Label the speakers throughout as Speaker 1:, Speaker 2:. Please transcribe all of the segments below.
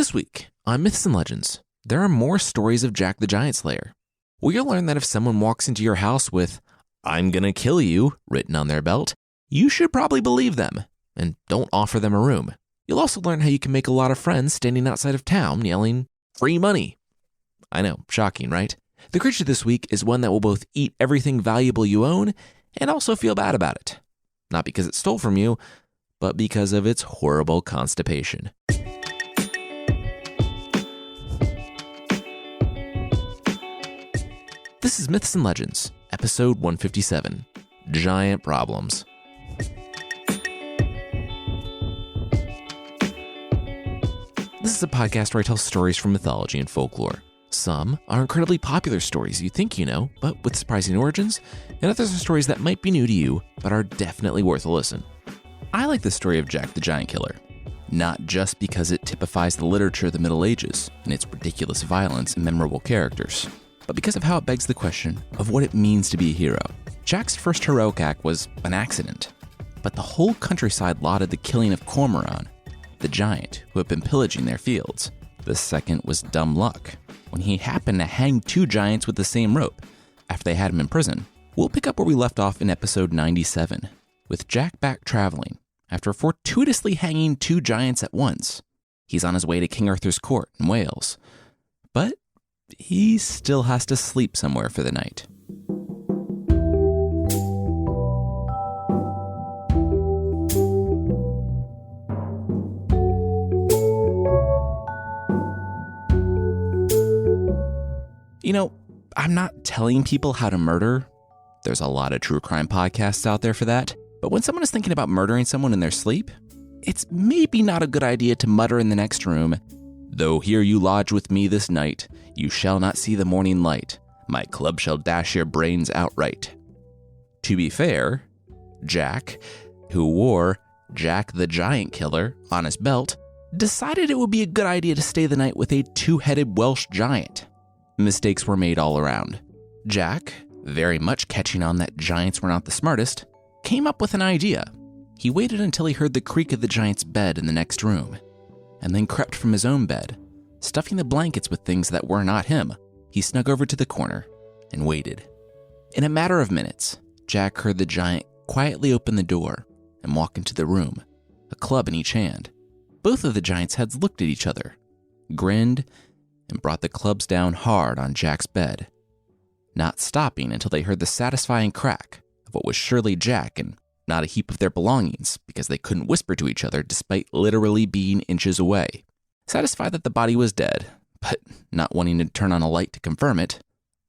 Speaker 1: This week on Myths and Legends, there are more stories of Jack the Giant Slayer. We'll learn that if someone walks into your house with, "I'm gonna kill you," written on their belt, you should probably believe them and don't offer them a room. You'll also learn how you can make a lot of friends standing outside of town yelling, "Free money." I know, shocking, right? The creature this week is one that will both eat everything valuable you own and also feel bad about it. Not because it stole from you, but because of its horrible constipation. This is Myths and Legends, episode 157, Giant Problems. This is a podcast where I tell stories from mythology and folklore. Some are incredibly popular stories you think you know, but with surprising origins, and others are stories that might be new to you, but are definitely worth a listen. I like the story of Jack the Giant Killer, not just because it typifies the literature of the Middle Ages and its ridiculous violence and memorable characters, but because of how it begs the question of what it means to be a hero. Jack's first heroic act was an accident, but the whole countryside lauded the killing of Cormoran, the giant who had been pillaging their fields. The second was dumb luck, when he happened to hang two giants with the same rope after they had him in prison. We'll pick up where we left off in episode 97, with Jack back traveling after fortuitously hanging two giants at once. He's on his way to King Arthur's court in Wales, but he still has to sleep somewhere for the night. You know, I'm not telling people how to murder. There's a lot of true crime podcasts out there for that. But when someone is thinking about murdering someone in their sleep, it's maybe not a good idea to mutter in the next room, "Though here you lodge with me this night, you shall not see the morning light. My club shall dash your brains outright." To be fair, Jack, who wore Jack the Giant Killer on his belt, decided it would be a good idea to stay the night with a two-headed Welsh giant. Mistakes were made all around. Jack, very much catching on that giants were not the smartest, came up with an idea. He waited until he heard the creak of the giant's bed in the next room, and then crept from his own bed, stuffing the blankets with things that were not him. He snuck over to the corner and waited. In a matter of minutes, Jack heard the giant quietly open the door and walk into the room, a club in each hand. Both of the giants' heads looked at each other, grinned, and brought the clubs down hard on Jack's bed, not stopping until they heard the satisfying crack of what was surely Jack and not a heap of their belongings, because they couldn't whisper to each other despite literally being inches away. Satisfied that the body was dead, but not wanting to turn on a light to confirm it,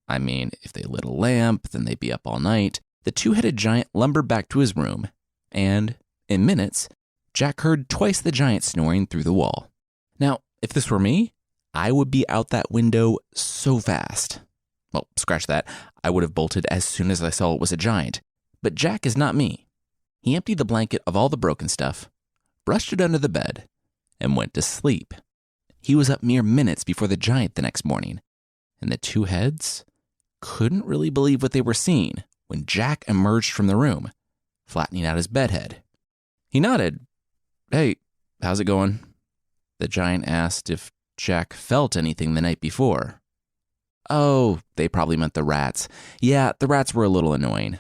Speaker 1: I mean, if they lit a lamp, then they'd be up all night, the two-headed giant lumbered back to his room, and, in minutes, Jack heard twice the giant snoring through the wall. Now, if this were me, I would be out that window so fast. Well, scratch that. I would have bolted as soon as I saw it was a giant. But Jack is not me. He emptied the blanket of all the broken stuff, brushed it under the bed, and went to sleep. He was up mere minutes before the giant the next morning, and the two heads couldn't really believe what they were seeing when Jack emerged from the room, flattening out his bedhead. He nodded. "Hey, how's it going?" The giant asked if Jack felt anything the night before. Oh, they probably meant the rats. Yeah, the rats were a little annoying.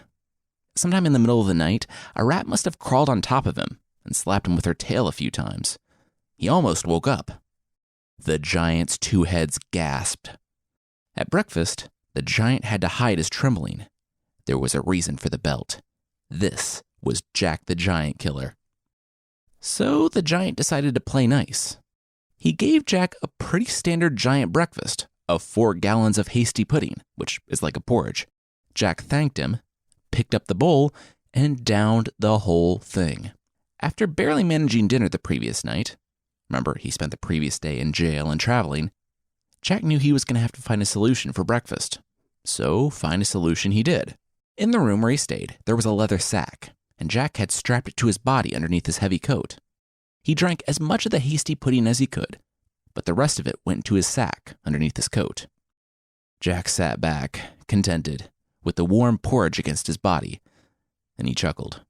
Speaker 1: Sometime in the middle of the night, a rat must have crawled on top of him and slapped him with her tail a few times. He almost woke up. The giant's two heads gasped. At breakfast, the giant had to hide his trembling. There was a reason for the belt. This was Jack the Giant Killer. So the giant decided to play nice. He gave Jack a pretty standard giant breakfast of 4 gallons of hasty pudding, which is like a porridge. Jack thanked him, picked up the bowl, and downed the whole thing. After barely managing dinner the previous night, remember he spent the previous day in jail and traveling, Jack knew he was going to have to find a solution for breakfast. So find a solution he did. In the room where he stayed, there was a leather sack, and Jack had strapped it to his body underneath his heavy coat. He drank as much of the hasty pudding as he could, but the rest of it went into his sack underneath his coat. Jack sat back, contented, with the warm porridge against his body, and he chuckled.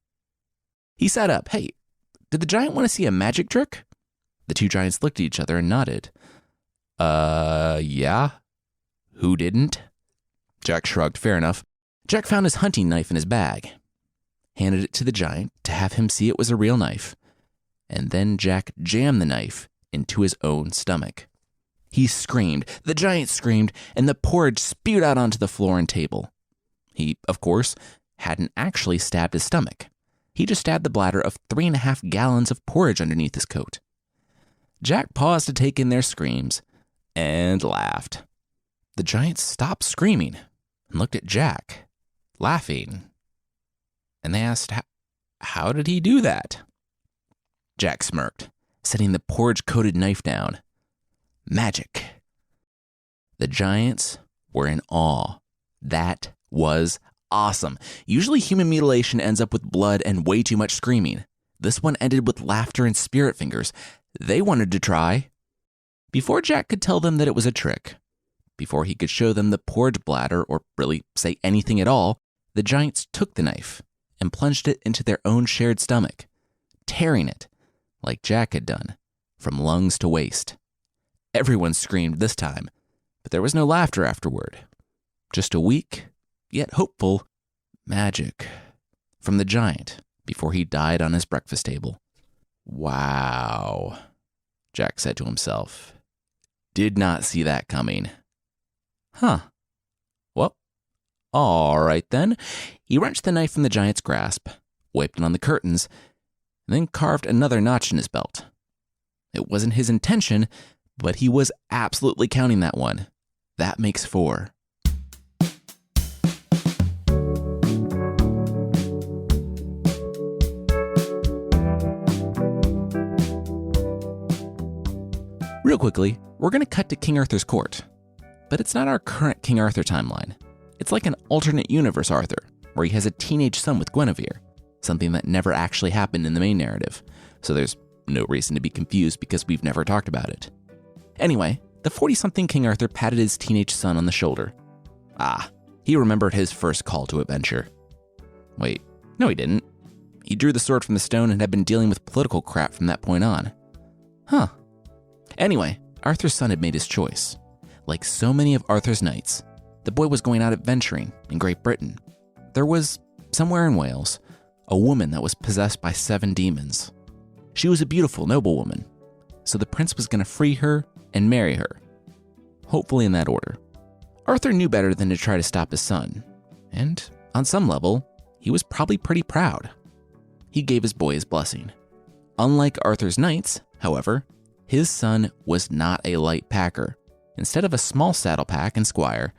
Speaker 1: He sat up. "Hey, did the giant want to see a magic trick?" The two giants looked at each other and nodded. Yeah? Who didn't? Jack shrugged. Fair enough. Jack found his hunting knife in his bag, handed it to the giant to have him see it was a real knife, and then Jack jammed the knife into his own stomach. He screamed, the giant screamed, and the porridge spewed out onto the floor and table. He, of course, hadn't actually stabbed his stomach. He just stabbed the bladder of 3.5 gallons of porridge underneath his coat. Jack paused to take in their screams and laughed. The giants stopped screaming and looked at Jack, laughing. And they asked, how did he do that? Jack smirked, setting the porridge-coated knife down. Magic. The giants were in awe. That was awesome. Usually human mutilation ends up with blood and way too much screaming. This one ended with laughter and spirit fingers. They wanted to try. Before Jack could tell them that it was a trick, before he could show them the porridge bladder or really say anything at all, the giants took the knife and plunged it into their own shared stomach, tearing it, like Jack had done, from lungs to waist. Everyone screamed this time, but there was no laughter afterward. Just a weak, yet hopeful, magic from the giant before he died on his breakfast table. Wow, Jack said to himself. Did not see that coming. Huh. Well, all right then. He wrenched the knife from the giant's grasp, wiped it on the curtains, and then carved another notch in his belt. It wasn't his intention, but he was absolutely counting that one. That makes 4. Real quickly, we're going to cut to King Arthur's court. But it's not our current King Arthur timeline. It's like an alternate universe Arthur, where he has a teenage son with Guinevere, something that never actually happened in the main narrative. So there's no reason to be confused because we've never talked about it. Anyway, the 40-something King Arthur patted his teenage son on the shoulder. He remembered his first call to adventure. Wait, no he didn't. He drew the sword from the stone and had been dealing with political crap from that point on. Huh. Anyway, Arthur's son had made his choice. Like so many of Arthur's knights, the boy was going out adventuring in Great Britain. There was, somewhere in Wales, a woman that was possessed by 7 demons. She was a beautiful, noble woman, so the prince was going to free her and marry her. Hopefully in that order. Arthur knew better than to try to stop his son, and on some level, he was probably pretty proud. He gave his boy his blessing. Unlike Arthur's knights, however, his son was not a light packer. Instead of a small saddle pack and squire,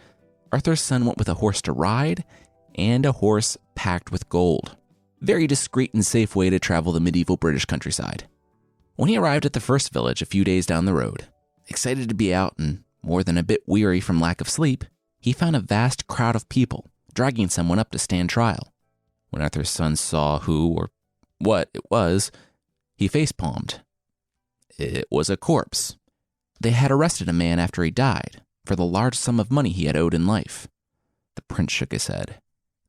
Speaker 1: Arthur's son went with a horse to ride and a horse packed with gold. Very discreet and safe way to travel the medieval British countryside. When he arrived at the first village a few days down the road, excited to be out and more than a bit weary from lack of sleep, he found a vast crowd of people dragging someone up to stand trial. When Arthur's son saw who or what it was, he facepalmed. It was a corpse. They had arrested a man after he died for the large sum of money he had owed in life. The prince shook his head.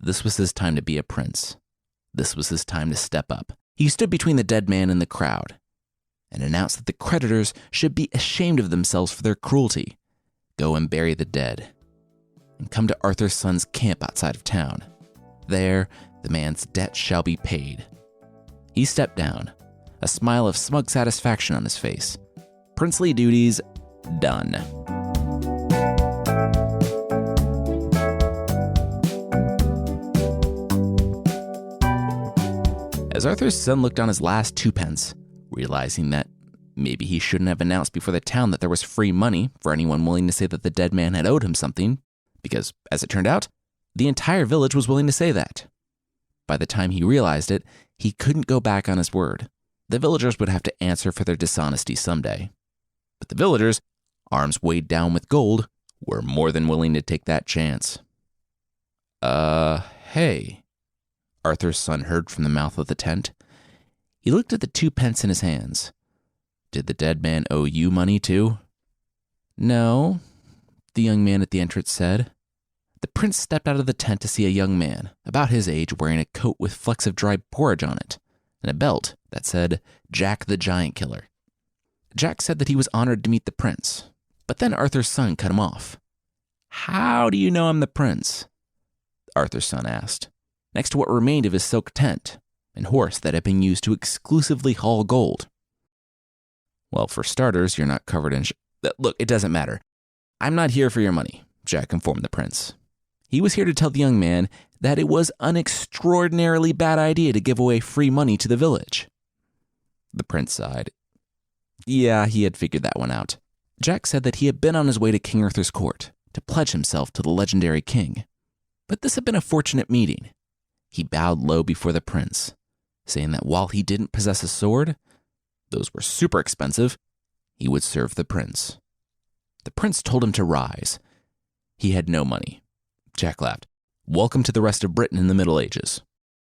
Speaker 1: This was his time to be a prince. This was his time to step up. He stood between the dead man and the crowd and announced that the creditors should be ashamed of themselves for their cruelty. Go and bury the dead and come to Arthur's son's camp outside of town. There, the man's debt shall be paid. He stepped down, a smile of smug satisfaction on his face. Princely duties done. As Arthur's son looked on his last 2 pence, realizing that maybe he shouldn't have announced before the town that there was free money for anyone willing to say that the dead man had owed him something, because, as it turned out, the entire village was willing to say that. By the time he realized it, he couldn't go back on his word. The villagers would have to answer for their dishonesty someday. But the villagers, arms weighed down with gold, were more than willing to take that chance. Hey, Arthur's son heard from the mouth of the tent. He looked at the 2 pence in his hands. Did the dead man owe you money too? No, the young man at the entrance said. The prince stepped out of the tent to see a young man, about his age, wearing a coat with flecks of dried porridge on it, and a belt that said, Jack the Giant Killer. Jack said that he was honored to meet the prince, but then Arthur's son cut him off. "How do you know I'm the prince?" Arthur's son asked, next to what remained of his silk tent and horse that had been used to exclusively haul gold. "Well, for starters, you're not covered in Look, it doesn't matter. I'm not here for your money," Jack informed the prince. He was here to tell the young man that it was an extraordinarily bad idea to give away free money to the village. The prince sighed. Yeah, he had figured that one out. Jack said that he had been on his way to King Arthur's court to pledge himself to the legendary king. But this had been a fortunate meeting. He bowed low before the prince, saying that while he didn't possess a sword, those were super expensive, he would serve the prince. The prince told him to rise. He had no money. Jack laughed. Welcome to the rest of Britain in the Middle Ages.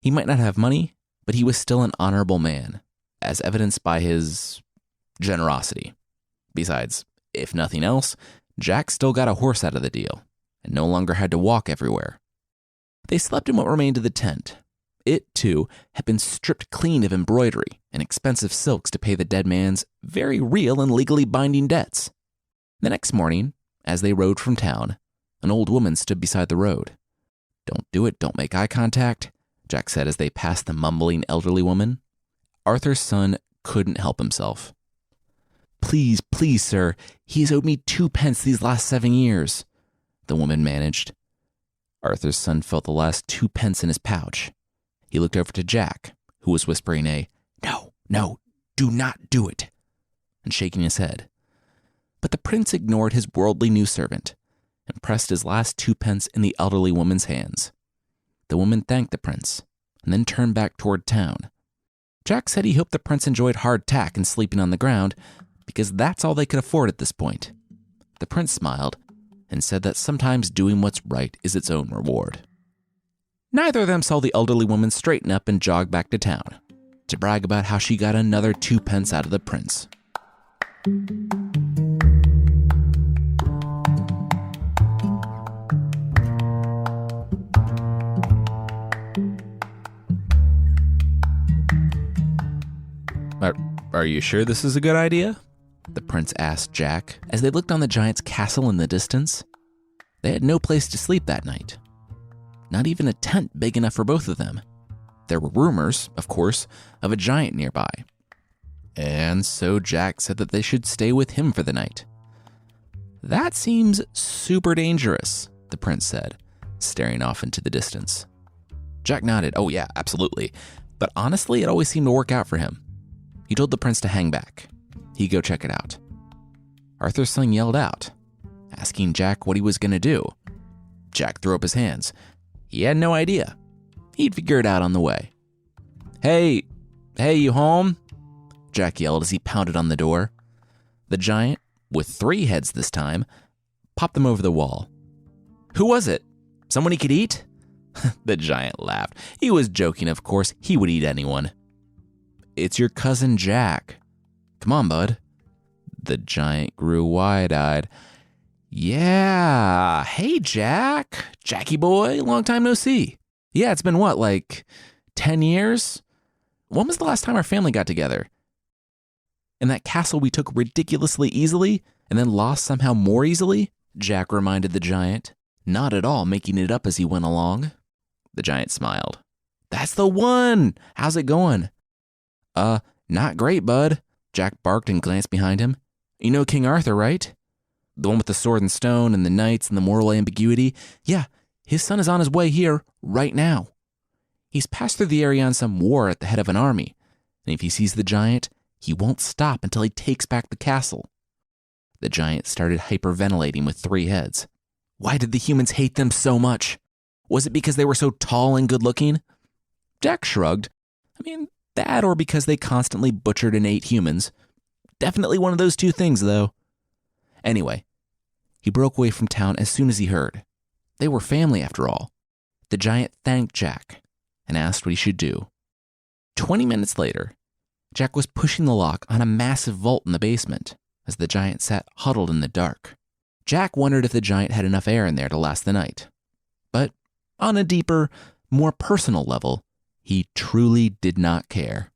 Speaker 1: He might not have money, but he was still an honorable man, as evidenced by his generosity. Besides, if nothing else, Jack still got a horse out of the deal, and no longer had to walk everywhere. They slept in what remained of the tent. It, too, had been stripped clean of embroidery and expensive silks to pay the dead man's very real and legally binding debts. The next morning, as they rode from town, an old woman stood beside the road. "Don't do it, don't make eye contact," Jack said as they passed the mumbling elderly woman. Arthur's son couldn't help himself. Please, please, sir, he's owed me 2 pence these last 7 years," the woman managed. Arthur's son felt the last 2 pence in his pouch. He looked over to Jack, who was whispering no, do not do it, and shaking his head. But the prince ignored his worldly new servant and pressed his last 2 pence in the elderly woman's hands. The woman thanked the prince and then turned back toward town. Jack said he hoped the prince enjoyed hardtack and sleeping on the ground, because that's all they could afford at this point. The prince smiled and said that sometimes doing what's right is its own reward. Neither of them saw the elderly woman straighten up and jog back to town to brag about how she got another 2 pence out of the prince. Are you sure this is a good idea?" the prince asked Jack as they looked on the giant's castle in the distance. They had no place to sleep that night. Not even a tent big enough for both of them. There were rumors, of course, of a giant nearby. And so Jack said that they should stay with him for the night. "That seems super dangerous," the prince said, staring off into the distance. Jack nodded. "Oh yeah, absolutely. But honestly, it always seemed to work out for him." He told the prince to hang back. He'd go check it out. Arthur's son yelled out, asking Jack what he was going to do. Jack threw up his hands. He had no idea. He'd figure it out on the way. Hey, you home?" Jack yelled as he pounded on the door. The giant, with 3 heads this time, popped them over the wall. "Who was it? Someone he could eat?" The giant laughed. He was joking, of course. He would eat anyone. "It's your cousin Jack. Come on, bud." The giant grew wide-eyed. "Yeah, hey, Jack. Jackie boy, long time no see. Yeah, it's been what, like 10 years? When was the last time our family got together? In that castle we took ridiculously easily and then lost somehow more easily?" Jack reminded the giant, not at all making it up as he went along. The giant smiled. "That's the one. How's it going?" Not great, bud." Jack barked and glanced behind him. "You know King Arthur, right? The one with the sword and stone and the knights and the moral ambiguity? Yeah, his son is on his way here right now. He's passed through the area on some war at the head of an army, and if he sees the giant, he won't stop until he takes back the castle." The giant started hyperventilating with 3 heads. Why did the humans hate them so much? Was it because they were so tall and good-looking? Jack shrugged. That or because they constantly butchered and ate humans. Definitely one of those 2 things, though. Anyway, he broke away from town as soon as he heard. They were family, after all. The giant thanked Jack and asked what he should do. 20 minutes later, Jack was pushing the lock on a massive vault in the basement as the giant sat huddled in the dark. Jack wondered if the giant had enough air in there to last the night. But on a deeper, more personal level, he truly did not care.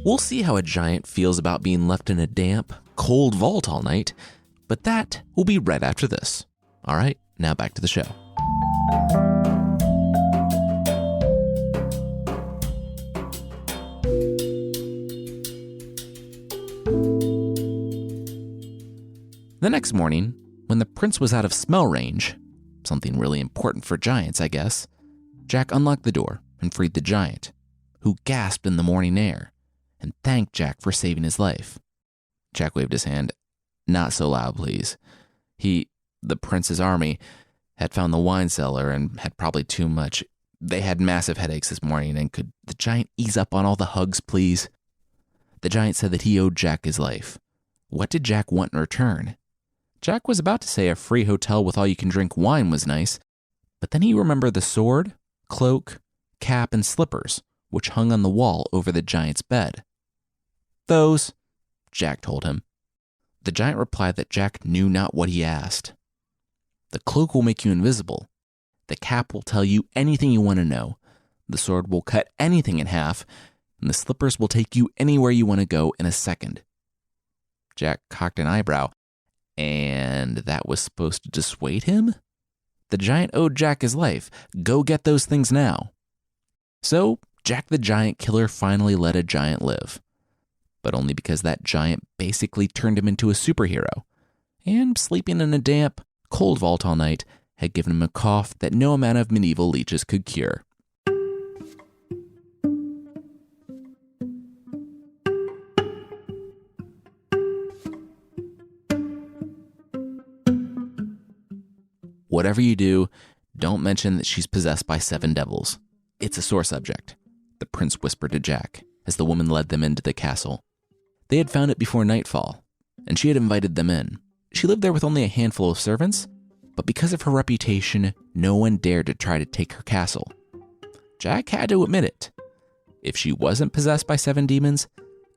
Speaker 1: We'll see how a giant feels about being left in a damp, cold vault all night, but that will be right after this. All right, now back to the show. The next morning, when the prince was out of smell range, something really important for giants, I guess, Jack unlocked the door and freed the giant, who gasped in the morning air and thanked Jack for saving his life. Jack waved his hand. Not so loud, please. The prince's army, had found the wine cellar and had probably too much. They had massive headaches this morning, and could the giant ease up on all the hugs, please? The giant said that he owed Jack his life. What did Jack want in return? Jack was about to say a free hotel with all-you-can-drink wine was nice, but then he remembered the sword, cloak, cap, and slippers, which hung on the wall over the giant's bed. Those, Jack told him. The giant replied that Jack knew not what he asked. The cloak will make you invisible. The cap will tell you anything you want to know. The sword will cut anything in half, and the slippers will take you anywhere you want to go in a second. Jack cocked an eyebrow. And that was supposed to dissuade him? The giant owed Jack his life. Go get those things now. So, Jack the Giant Killer finally let a giant live. But only because that giant basically turned him into a superhero. And sleeping in a damp, cold vault all night had given him a cough that no amount of medieval leeches could cure. Whatever you do, don't mention that she's possessed by 7 devils. It's a sore subject, the prince whispered to Jack as the woman led them into the castle. They had found it before nightfall, and she had invited them in. She lived there with only a handful of servants, but because of her reputation, no one dared to try to take her castle. Jack had to admit it. If she wasn't possessed by 7 demons,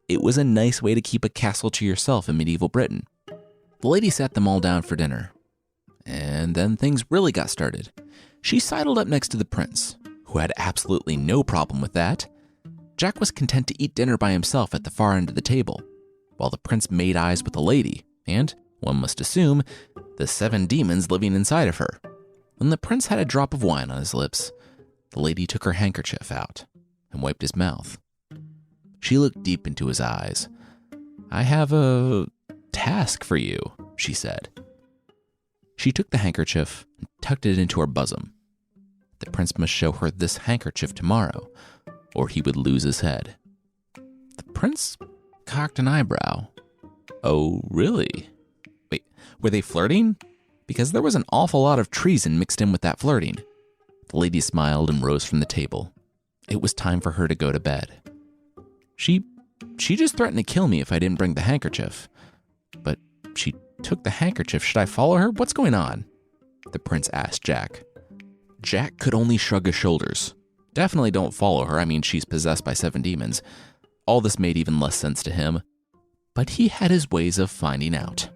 Speaker 1: it was a nice way to keep a castle to yourself in medieval Britain. The lady sat them all down for dinner. And then things really got started. She sidled up next to the prince, who had absolutely no problem with that. Jack was content to eat dinner by himself at the far end of the table, while the prince made eyes with the lady, and, one must assume, the 7 demons living inside of her. When the prince had a drop of wine on his lips, the lady took her handkerchief out and wiped his mouth. She looked deep into his eyes. "I have a task for you," she said. She took the handkerchief and tucked it into her bosom. The prince must show her this handkerchief tomorrow, or he would lose his head. The prince cocked an eyebrow. Oh, really? Wait, were they flirting? Because there was an awful lot of treason mixed in with that flirting. The lady smiled and rose from the table. It was time for her to go to bed. She just threatened to kill me if I didn't bring the handkerchief. But she took the handkerchief. Should I follow her? What's going on? The prince asked Jack. Jack could only shrug his shoulders. Definitely don't follow her. I mean, she's possessed by 7 demons. All this made even less sense to him. But he had his ways of finding out.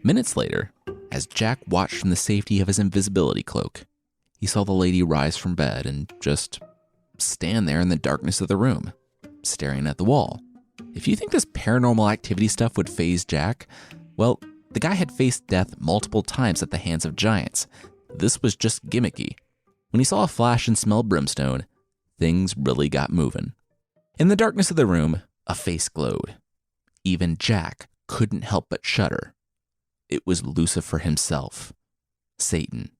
Speaker 1: Minutes later, as Jack watched from the safety of his invisibility cloak, he saw the lady rise from bed and just stand there in the darkness of the room, staring at the wall. If you think this paranormal activity stuff would faze Jack, well, the guy had faced death multiple times at the hands of giants. This was just gimmicky. When he saw a flash and smelled brimstone, things really got moving. In the darkness of the room, a face glowed. Even Jack couldn't help but shudder. It was Lucifer himself, Satan.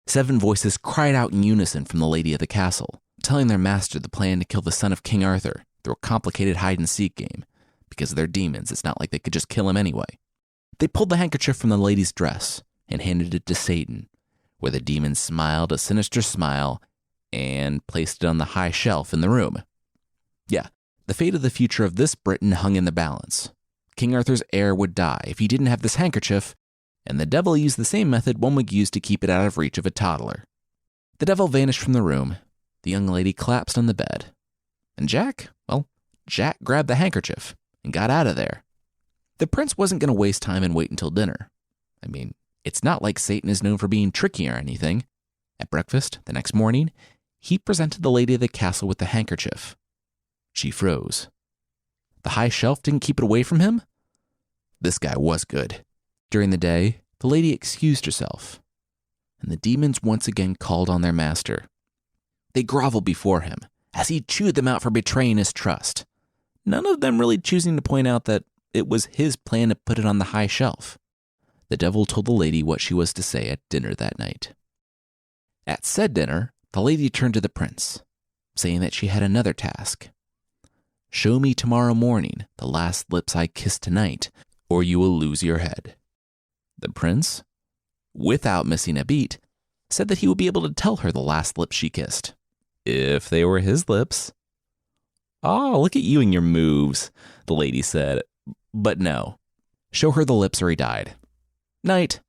Speaker 1: 7 voices cried out in unison from the lady of the castle, telling their master the plan to kill the son of King Arthur through a complicated hide-and-seek game. Because of their demons, it's not like they could just kill him anyway. They pulled the handkerchief from the lady's dress and handed it to Satan, where the demon smiled a sinister smile and placed it on the high shelf in the room. Yeah, the fate of the future of this Britain hung in the balance. King Arthur's heir would die if he didn't have this handkerchief, and the devil used the same method one would use to keep it out of reach of a toddler. The devil vanished from the room. The young lady collapsed on the bed. And Jack grabbed the handkerchief and got out of there. The prince wasn't going to waste time and wait until dinner. I mean, It's not like Satan is known for being tricky or anything. At breakfast the next morning, he presented the lady of the castle with the handkerchief. She froze. The high shelf didn't keep it away from him? This guy was good. During the day, the lady excused herself, and the demons once again called on their master. They groveled before him as he chewed them out for betraying his trust, none of them really choosing to point out that it was his plan to put it on the high shelf. The devil told the lady what she was to say at dinner that night. At said dinner, the lady turned to the prince, saying that she had another task. Show me tomorrow morning the last lips I kissed tonight, or you will lose your head. The prince, without missing a beat, said that he would be able to tell her the last lips she kissed, if they were his lips. "Oh, look at you and your moves," the lady said. But no. Show her the lips or he died. Night.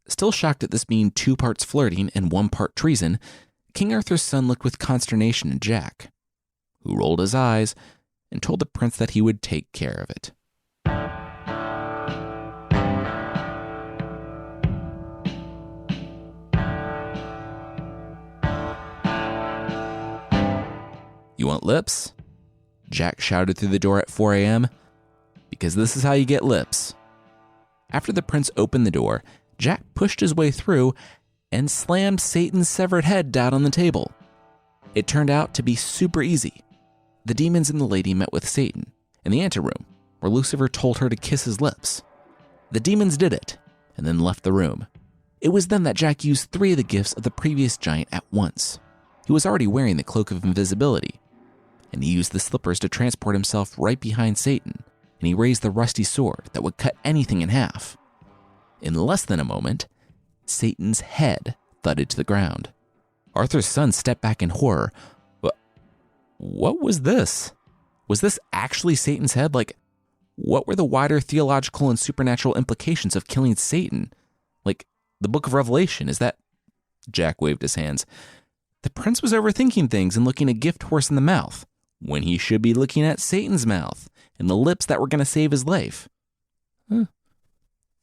Speaker 1: Still shocked at this being 2 parts flirting and 1 part treason, King Arthur's son looked with consternation at Jack, who rolled his eyes and told the prince that he would take care of it. "You want lips?" Jack shouted through the door at 4 a.m. "Because this is how you get lips." After the prince opened the door, Jack pushed his way through and slammed Satan's severed head down on the table. It turned out to be super easy. The demons and the lady met with Satan in the anteroom, where Lucifer told her to kiss his lips. The demons did it, and then left the room. It was then that Jack used 3 of the gifts of the previous giant at once. He was already wearing the cloak of invisibility, and he used the slippers to transport himself right behind Satan, and he raised the rusty sword that would cut anything in half. In less than a moment, Satan's head thudded to the ground. Arthur's son stepped back in horror. What was this? Was this actually Satan's head? Like, what were the wider theological and supernatural implications of killing Satan? Like, the book of Revelation, is that... Jack waved his hands. The prince was overthinking things and looking a gift horse in the mouth, when he should be looking at Satan's mouth and the lips that were going to save his life. They're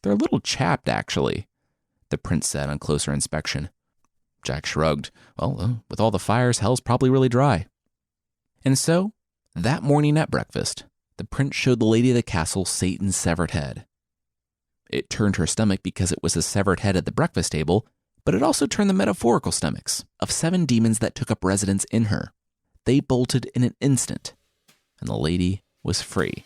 Speaker 1: a little chapped, actually, the prince said on closer inspection. Jack shrugged. Well, with all the fires, hell's probably really dry. And so, that morning at breakfast, the prince showed the lady of the castle Satan's severed head. It turned her stomach because it was a severed head at the breakfast table, but it also turned the metaphorical stomachs of 7 demons that took up residence in her. They bolted in an instant, and the lady was free.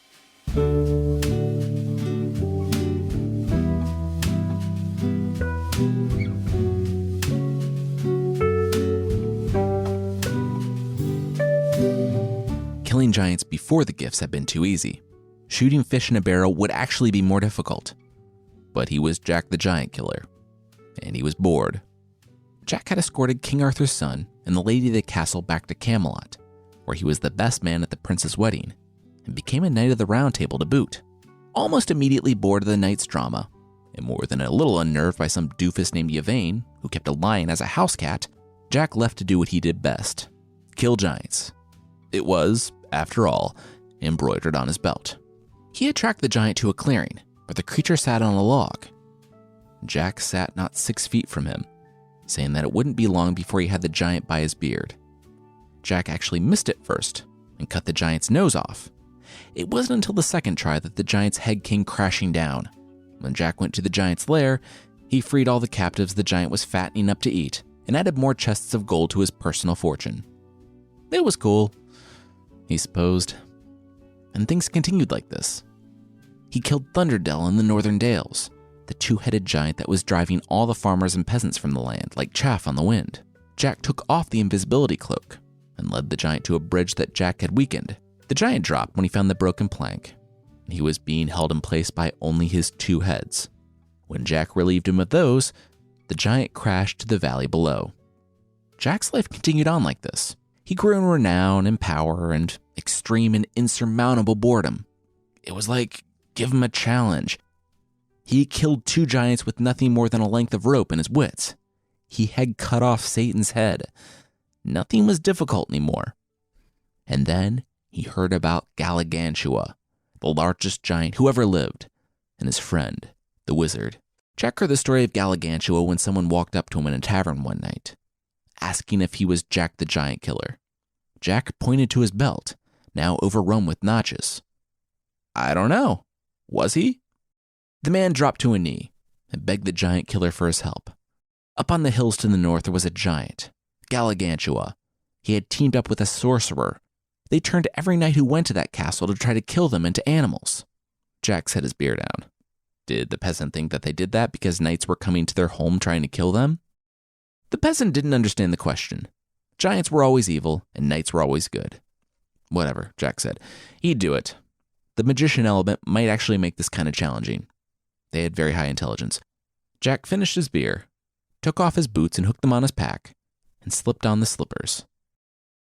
Speaker 1: Killing giants before the gifts had been too easy. Shooting fish in a barrel would actually be more difficult. But he was Jack the Giant Killer, and he was bored. Jack had escorted King Arthur's son and the lady of the castle back to Camelot, where he was the best man at the prince's wedding, and became a knight of the Round Table to boot. Almost immediately bored of the night's drama, and more than a little unnerved by some doofus named Yvain, who kept a lion as a house cat, Jack left to do what he did best: kill giants. It was, after all, embroidered on his belt. He had tracked the giant to a clearing, where the creature sat on a log. Jack sat not 6 feet from him, saying that it wouldn't be long before he had the giant by his beard. Jack actually missed it first and cut the giant's nose off. It wasn't until the second try that the giant's head came crashing down. When Jack went to the giant's lair, he freed all the captives the giant was fattening up to eat and added more chests of gold to his personal fortune. It was cool, he supposed. And things continued like this. He killed Thunderdell in the Northern Dales, the 2-headed giant that was driving all the farmers and peasants from the land like chaff on the wind. Jack took off the invisibility cloak and led the giant to a bridge that Jack had weakened. The giant dropped when he found the broken plank, and he was being held in place by only his 2 heads. When Jack relieved him of those, the giant crashed to the valley below. Jack's life continued on like this. He grew in renown and power and extreme and insurmountable boredom. It was like, give him a challenge. He killed 2 giants with nothing more than a length of rope and his wits. He had cut off Satan's head. Nothing was difficult anymore. And then he heard about Galligantua, the largest giant who ever lived, and his friend, the wizard. Jack heard the story of Galligantua when someone walked up to him in a tavern one night, asking if he was Jack the Giant Killer. Jack pointed to his belt, now overrun with notches. I don't know. Was he? The man dropped to a knee and begged the giant killer for his help. Up on the hills to the north there was a giant, Galligantua. He had teamed up with a sorcerer. They turned every knight who went to that castle to try to kill them into animals. Jack set his beer down. Did the peasant think that they did that because knights were coming to their home trying to kill them? The peasant didn't understand the question. Giants were always evil, and knights were always good. Whatever, Jack said. He'd do it. The magician element might actually make this kind of challenging. They had very high intelligence. Jack finished his beer, took off his boots and hooked them on his pack, and slipped on the slippers.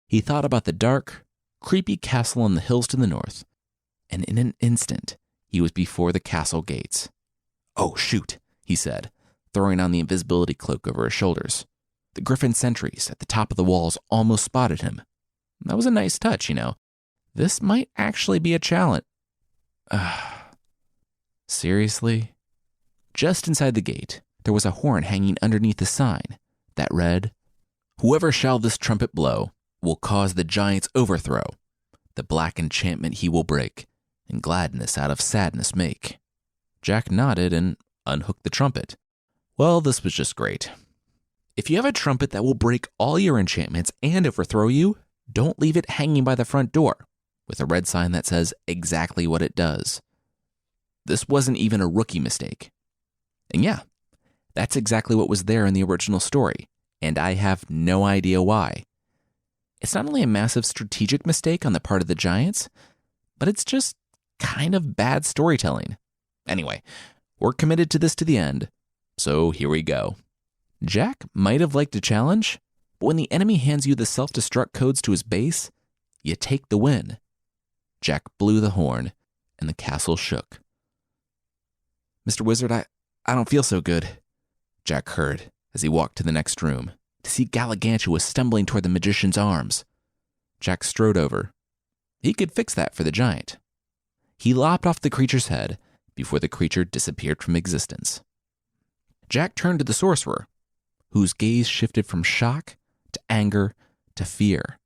Speaker 1: He thought about the dark, creepy castle on the hills to the north, and in an instant, he was before the castle gates. Oh, shoot, he said, throwing on the invisibility cloak over his shoulders. The griffin sentries at the top of the walls almost spotted him. That was a nice touch, you know. This might actually be a challenge. Seriously? Just inside the gate, there was a horn hanging underneath the sign that read, "Whoever shall this trumpet blow will cause the giant's overthrow. The black enchantment he will break, and gladness out of sadness make." Jack nodded and unhooked the trumpet. Well, this was just great. If you have a trumpet that will break all your enchantments and overthrow you, don't leave it hanging by the front door with a red sign that says exactly what it does. This wasn't even a rookie mistake. And yeah, that's exactly what was there in the original story, and I have no idea why. It's not only a massive strategic mistake on the part of the giants, but it's just kind of bad storytelling. Anyway, we're committed to this to the end, so here we go. Jack might have liked a challenge, but when the enemy hands you the self-destruct codes to his base, you take the win. Jack blew the horn, and the castle shook. "Mr. Wizard, I don't feel so good," Jack heard as he walked to the next room to see Galligantua stumbling toward the magician's arms. Jack strode over. He could fix that for the giant. He lopped off the creature's head before the creature disappeared from existence. Jack turned to the sorcerer, whose gaze shifted from shock to anger to fear.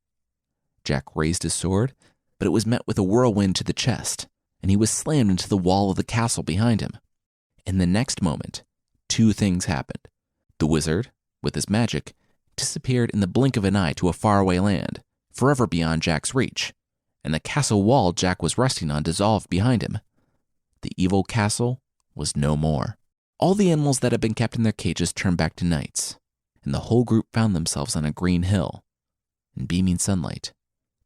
Speaker 1: Jack raised his sword, but it was met with a whirlwind to the chest, and he was slammed into the wall of the castle behind him. In the next moment, two things happened. The wizard, with his magic, disappeared in the blink of an eye to a faraway land, forever beyond Jack's reach, and the castle wall Jack was resting on dissolved behind him. The evil castle was no more. All the animals that had been kept in their cages turned back to knights, and the whole group found themselves on a green hill. In beaming sunlight,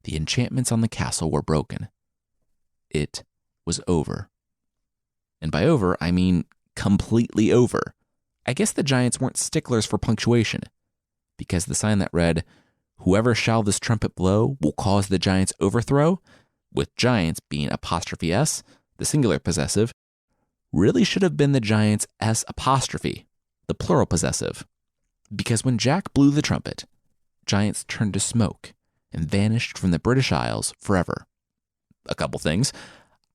Speaker 1: the enchantments on the castle were broken. It was over. And by over, I mean completely over. I guess the giants weren't sticklers for punctuation, because the sign that read, "Whoever shall this trumpet blow will cause the giant's overthrow," with giants being apostrophe S, the singular possessive, really should have been the giant's S apostrophe, the plural possessive. Because when Jack blew the trumpet, giants turned to smoke and vanished from the British Isles forever. A couple things.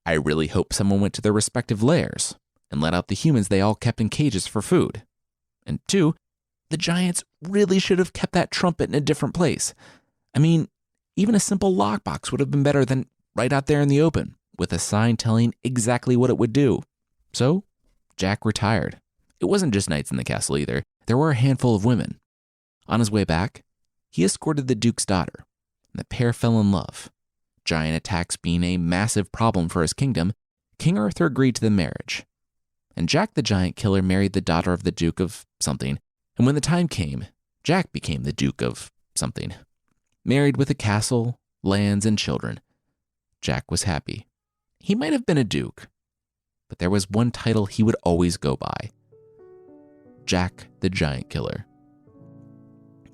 Speaker 1: I really hope someone went to their respective lairs and let out the humans they all kept in cages for food. And two, the giants really should have kept that trumpet in a different place. I mean, even a simple lockbox would have been better than right out there in the open, with a sign telling exactly what it would do. So, Jack retired. It wasn't just knights in the castle either. There were a handful of women. On his way back, he escorted the Duke's daughter, and the pair fell in love. Giant attacks being a massive problem for his kingdom, King Arthur agreed to the marriage. And Jack the Giant Killer married the daughter of the Duke of something, and when the time came, Jack became the Duke of something. Married with a castle, lands, and children, Jack was happy. He might have been a duke, but there was one title he would always go by: Jack the Giant Killer.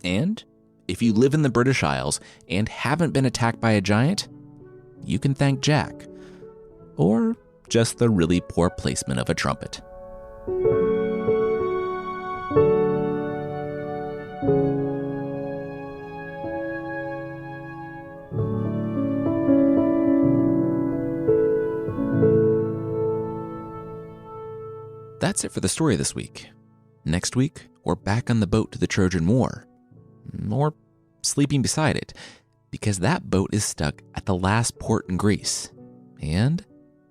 Speaker 1: And if you live in the British Isles and haven't been attacked by a giant, you can thank Jack, or just the really poor placement of a trumpet. that's it for the story this week. Next week, we're back on the boat to the Trojan War. Or sleeping beside it, because that boat is stuck at the last port in Greece. And,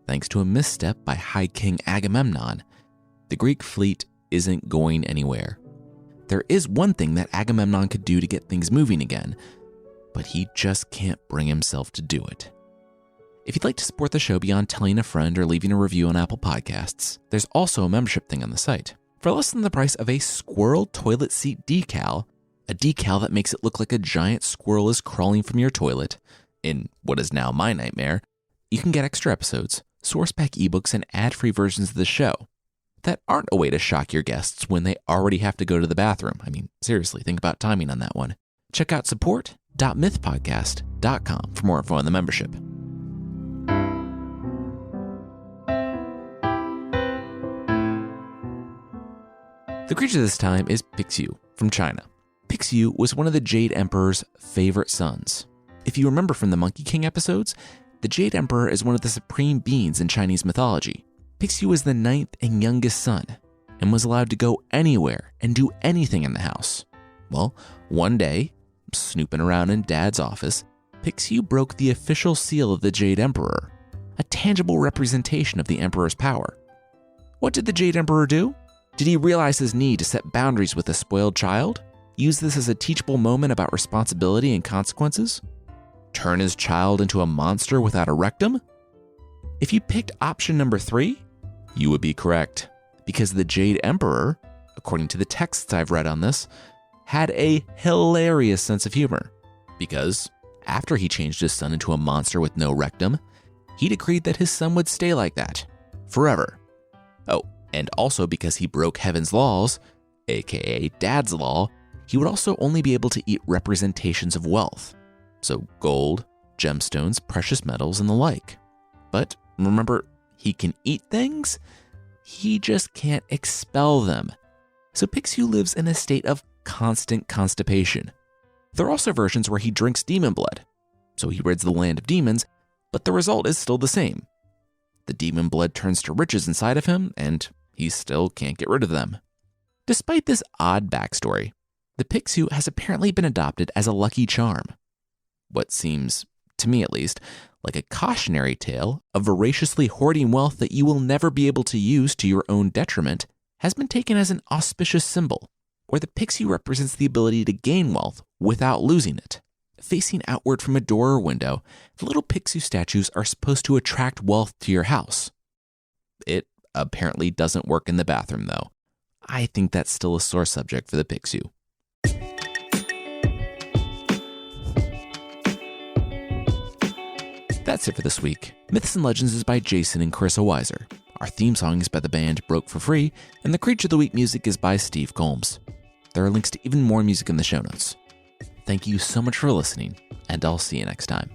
Speaker 1: thanks to a misstep by High King Agamemnon, the Greek fleet isn't going anywhere. There is one thing that Agamemnon could do to get things moving again, but he just can't bring himself to do it. If you'd like to support the show beyond telling a friend or leaving a review on Apple Podcasts, there's also a membership thing on the site. For less than the price of a squirrel toilet seat decal, a decal that makes it look like a giant squirrel is crawling from your toilet, in what is now my nightmare, you can get extra episodes, source pack ebooks, and ad-free versions of the show that aren't a way to shock your guests when they already have to go to the bathroom. I mean, seriously, think about timing on that one. Check out support.mythpodcast.com for more info on the membership. The creature this time is pixui from China. Pixui was one of the Jade Emperor's favorite sons. If you remember from the Monkey King episodes, the Jade Emperor is one of the supreme beings in Chinese mythology. Pixui was the 9th and youngest son and was allowed to go anywhere and do anything in the house. Well, one day, snooping around in Dad's office, Pixui broke the official seal of the Jade Emperor, a tangible representation of the Emperor's power. What did the Jade Emperor do? Did he realize his need to set boundaries with a spoiled child? Use this as a teachable moment about responsibility and consequences? Turn his child into a monster without a rectum? If you picked option number 3, you would be correct, because the Jade Emperor, according to the texts I've read on this, had a hilarious sense of humor, because after he changed his son into a monster with no rectum, he decreed that his son would stay like that forever. Oh, and also because he broke heaven's laws, aka Dad's law, he would also only be able to eat representations of wealth, so gold, gemstones, precious metals, and the like. But remember, he can eat things, he just can't expel them. So Pixui lives in a state of constant constipation. There are also versions where he drinks demon blood, so he rids the land of demons, but the result is still the same. The demon blood turns to riches inside of him, and he still can't get rid of them. Despite this odd backstory, the pixui has apparently been adopted as a lucky charm. What seems, to me at least, like a cautionary tale of voraciously hoarding wealth that you will never be able to use to your own detriment has been taken as an auspicious symbol, where the pixui represents the ability to gain wealth without losing it. Facing outward from a door or window, the little pixui statues are supposed to attract wealth to your house. It apparently doesn't work in the bathroom, though. I think that's still a sore subject for the pixui. That's it for this week. Myths and Legends is by Jason and Carissa Weiser. Our theme song is by the band Broke for Free, and the Creature of the Week music is by Steve Combs. There are links to even more music in the show notes. Thank you so much for listening, and I'll see you next time.